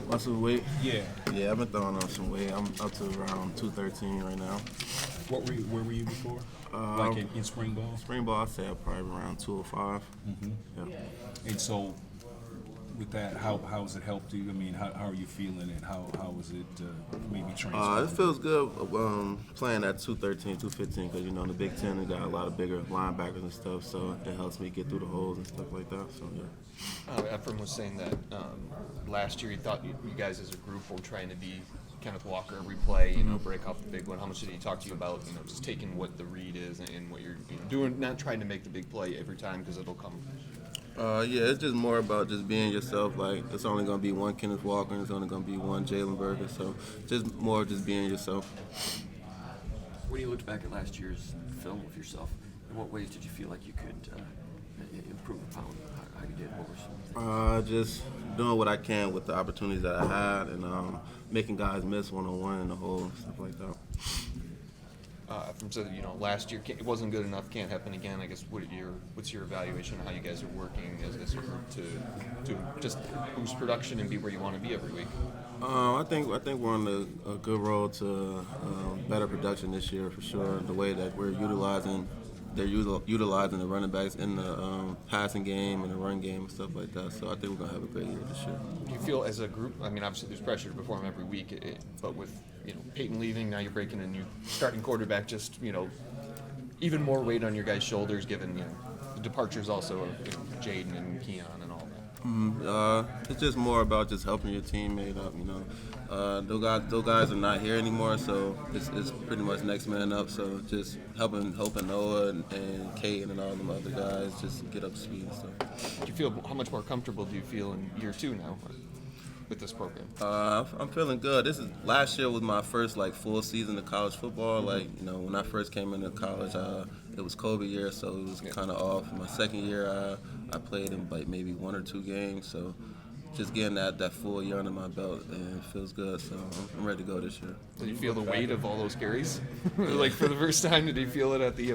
Muscle weight? Yeah. Yeah, I've been throwing on some weight. I'm up to around 213 right now. Where were you before? Like in spring ball? Spring ball, I'd say I'm probably around 205. Yeah. And so, with that, how has it helped you? I mean, how are you feeling, and how is it maybe It transformed? feels good playing at 213, 215 because, in the Big Ten, they got a lot of bigger linebackers and stuff, so it helps me get through the holes and stuff like that. So, yeah. Ephraim was saying that last year he thought you guys as a group were trying to be Kenneth Walker every play, break off the big one. How much did he talk to you about, just taking what the read is and what you're doing, not trying to make the big play every time because it'll come. Yeah, it's just more about just being yourself. Like, it's only going to be one Kenneth Walker and it's only going to be one Jalen Berger. So just more just being yourself. When you looked back at last year's film of yourself, in what ways did you feel like you could improve upon how you did? What were some things? Just doing what I can with the opportunities that I had and making guys miss one-on-one in the hole, stuff like that. From so last year it wasn't good enough, can't happen again. I guess what's your evaluation of how you guys are working as a group to just boost production and be where you want to be every week? I think we're on a good road to better production this year for sure. The way that we're utilizing the running backs in the passing game and the run game and stuff like that. So I think we're gonna have a great year this year. Do you feel as a group? I mean, obviously there's pressure to perform every week, but with Peyton leaving, now you're breaking a new starting quarterback. Just even more weight on your guys' shoulders, given the departures also of Jaden and Keon and all that. It's just more about just helping your teammate up. Those guys are not here anymore, so it's pretty much next man up. So just helping Noah and Kate and all them other guys just get up to speed and stuff. Do you feel how much more comfortable do you feel in year 2 now with this program? I'm feeling good. Last year was my first full season of college football. When I first came into college, it was COVID year, so it was kind of off. My second year, I played in maybe 1 or 2 games, so just getting that full year under my belt, and it feels good. So I'm ready to go this year. Did you feel the weight of all those carries? For the first time, did you feel it at the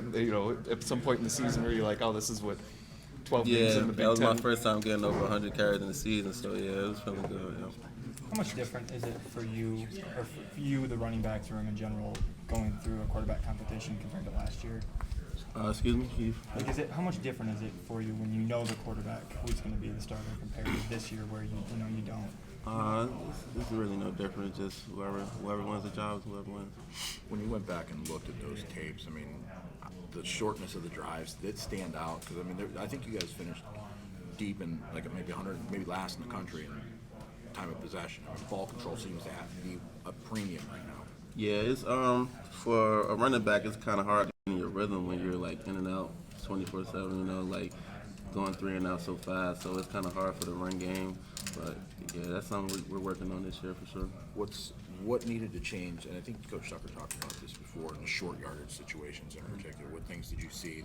at some point in the season where you're like, oh, this is what 12 games in the Big Ten? Yeah, that was my first time getting over 100 carries in the season, so yeah, it was feeling good. Yeah. How much different is it for you, or for you, the running backs room in general, going through a quarterback competition compared to last year? Excuse me, Keith? How much different is it for you when you know the quarterback who's going to be the starter compared to this year where you don't? It's really no different. Just whoever wins the job is whoever wins. When you went back and looked at those tapes, I mean, the shortness of the drives did stand out because I think you guys finished deep in maybe 100, maybe last in the country in time of possession. Ball control seems to have to be a premium right now. Yeah, it's for a running back, it's kind of hard to get in your rhythm when you're in and out 24/7. Going 3 and out so fast, so it's kind of hard for the run game. But yeah, that's something we're working on this year for sure. What needed to change? And I think Coach Tucker talked about this before in the short yardage situations in particular. What things did you see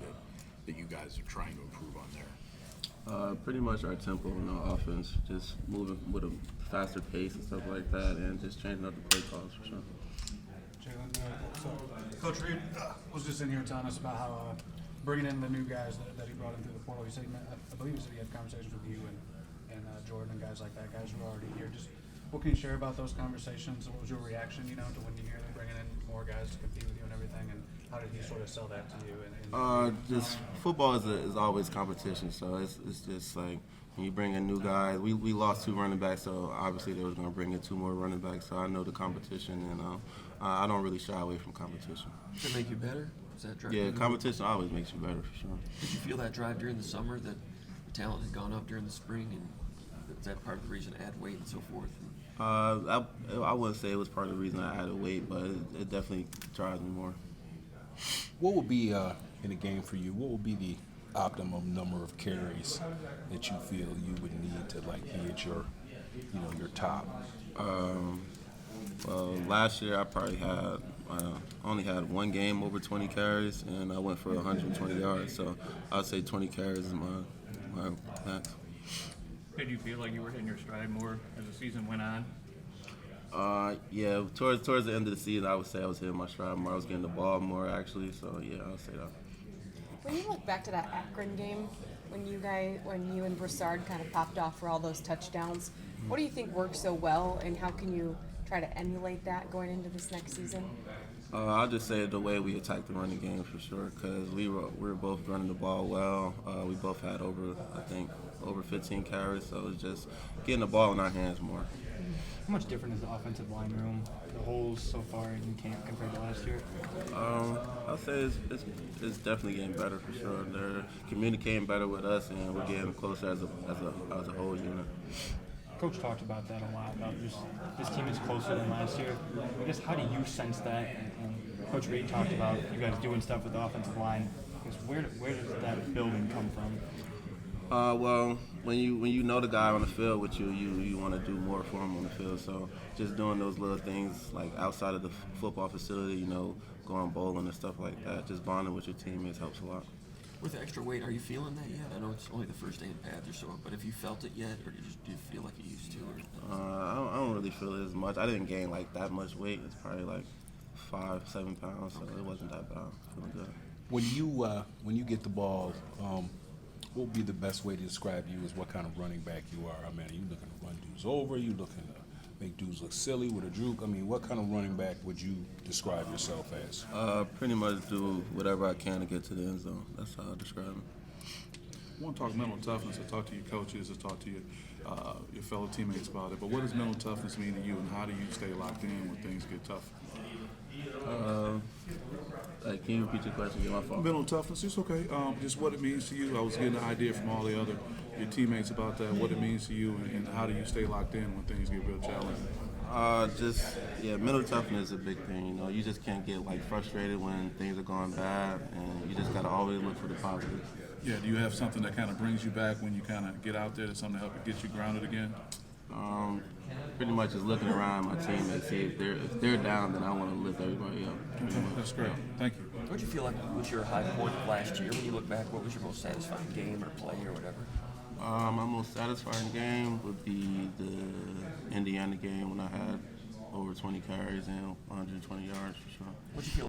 that you guys are trying to improve on there? Pretty much our tempo in our offense, just moving with a faster pace and stuff like that, and just changing up the play calls for sure. Jalen, so Coach Reed was just in here telling us about how bringing in the new guys that he brought in through the portal. He said, I believe he said he had conversations with you and Jordan and guys like that, guys who are already here. Just what can you share about those conversations? What was your reaction, to when you hear them bringing in more guys to compete with you and everything, and how did he sort of sell that to you? Just football is always competition, so it's just when you bring in new guys. We lost 2 running backs, so obviously they was going to bring in 2 more running backs. So I know the competition, and I don't really shy away from competition. Does it make you better? Does that drive Yeah, competition always makes you better for sure. Did you feel that drive during the summer, that the talent had gone up during the spring, and is that part of the reason to add weight and so forth? I wouldn't say it was part of the reason I added weight, but it definitely drives me more. What would be in a game for you? What would be the optimum number of carries that you feel you would need to be at your top? Well, last year I probably only had 1 game over 20 carries, and I went for 120 yards. So I'd say 20 carries is my max. Did you feel like you were hitting your stride more as the season went on? Yeah, towards the end of the season, I would say I was hitting my stride more. I was getting the ball more, actually. So yeah, I would say that. When you look back to that Akron game, when you and Broussard kind of popped off for all those touchdowns, What do you think works so well, and how can you try to emulate that going into this next season? I'll just say the way we attacked the running game for sure, because we were both running the ball well. We both had over 15 carries, so it's just getting the ball in our hands more. How much different is the offensive line room, the holes so far in camp compared to last year? I'll say it's definitely getting better for sure. They're communicating better with us, and we're getting closer as a whole unit. Coach talked about that a lot, about just this team is closer than last year. I guess, how do you sense that? And Coach Reed talked about you guys doing stuff with the offensive line. I guess, where does that building come from? Well, when you know the guy on the field with you, you want to do more for him on the field. So just doing those little things like outside of the football facility, going bowling and stuff like that, just bonding with your teammates helps a lot. With the extra weight, are you feeling that yet? I know it's only the first day in pads or so, but have you felt it yet, or do you feel like you used to? Or? I don't really feel it as much. I didn't gain like that much weight. It's probably like 5-7 pounds, so it wasn't that bad. Feeling good. When you get the ball, what would be the best way to describe you as what kind of running back you are? I mean, are you looking to run dudes over? Are you looking to make dudes look silly with a juke? I mean, what kind of running back would you describe yourself as? Pretty much do whatever I can to get to the end zone. That's how I describe it. I want to talk mental toughness. I talk to your coaches. I talk to your fellow teammates about it. But what does mental toughness mean to you, and how do you stay locked in when things get tough? Can you repeat your question? Get my fault. Mental toughness, it's okay. Just what it means to you. I was getting an idea from all the other your teammates about that. What it means to you, and how do you stay locked in when things get real challenging? Mental toughness is a big thing. You just can't get like frustrated when things are going bad, and you just gotta always look for the positives. Yeah. Do you have something that kind of brings you back when you kind of get out there? That's something to help you get you grounded again? Pretty much just looking around my teammates, see if they're down, then I want to lift everybody up. That's great. Thank you. What did you feel like was your high point of last year? When you look back, what was your most satisfying game or play or whatever? My most satisfying game would be the Indiana game when I had over 20 carries and 120 yards for sure. What did you feel